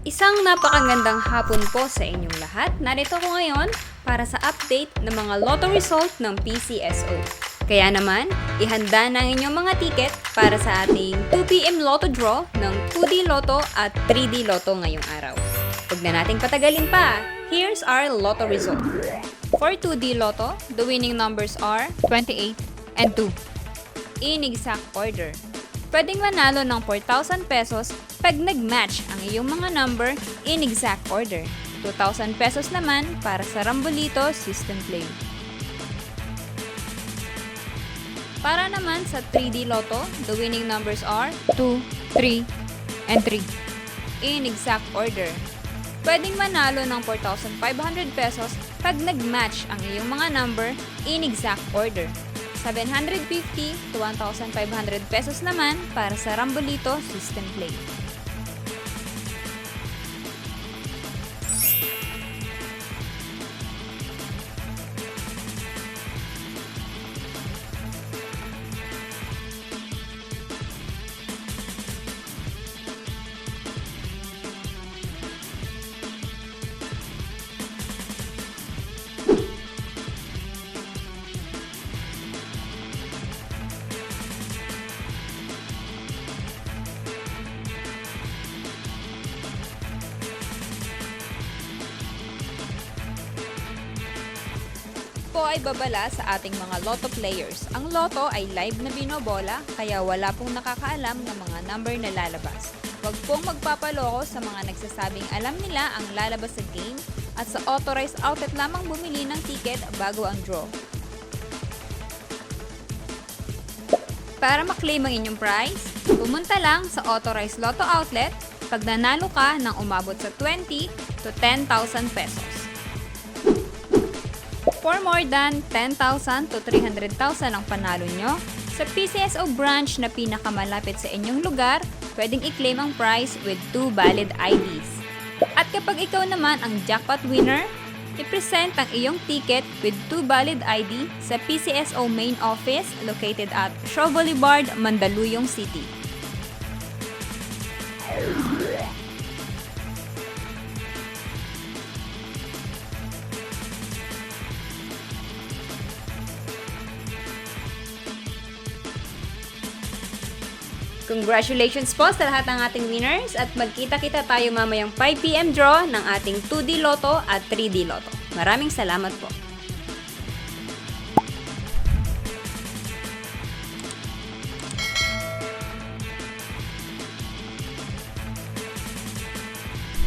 Isang napakagandang hapon po sa inyong lahat. Narito ko ngayon para sa update ng mga lotto result ng PCSO. Kaya naman, ihanda na ang inyong mga ticket para sa ating 2pm lotto draw ng 2D Lotto at 3D Lotto ngayong araw. Huwag na nating patagalin pa. Here's our lotto result. For 2D Lotto, the winning numbers are 28 and 2. In exact order. Pwedeng manalo ng 4,000 pesos pag nag-match ang iyong mga number in exact order. 2,000 pesos naman para sa Rambolito System Play. Para naman sa 3D Lotto, the winning numbers are 2, 3, and 3. In exact order. Pwedeng manalo ng 4,500 pesos pag nag-match ang iyong mga number in exact order. 750 to 1,500 pesos naman para sa Rambolito System Play. Po ay babala sa ating mga lotto players. Ang lotto ay live na binobola, kaya wala pong nakakaalam ng mga number na lalabas. Huwag pong magpapaloko sa mga nagsasabing alam nila ang lalabas sa game at sa authorized outlet lamang bumili ng ticket bago ang draw. Para maklaim ang inyong prize, pumunta lang sa authorized lotto outlet pag nanalo ka ng umabot sa 20 to 10,000 pesos. For more than 10,000 to 300,000 ang panalo nyo, sa PCSO branch na pinakamalapit sa inyong lugar, pwedeng i-claim ang prize with 2 valid IDs. At kapag ikaw naman ang jackpot winner, i-present ang iyong ticket with 2 valid ID sa PCSO main office located at Shaw Boulevard, Mandaluyong City. Congratulations po sa lahat ng ating winners at magkita-kita tayo mamayang 5pm draw ng ating 2D Lotto at 3D Lotto. Maraming salamat po.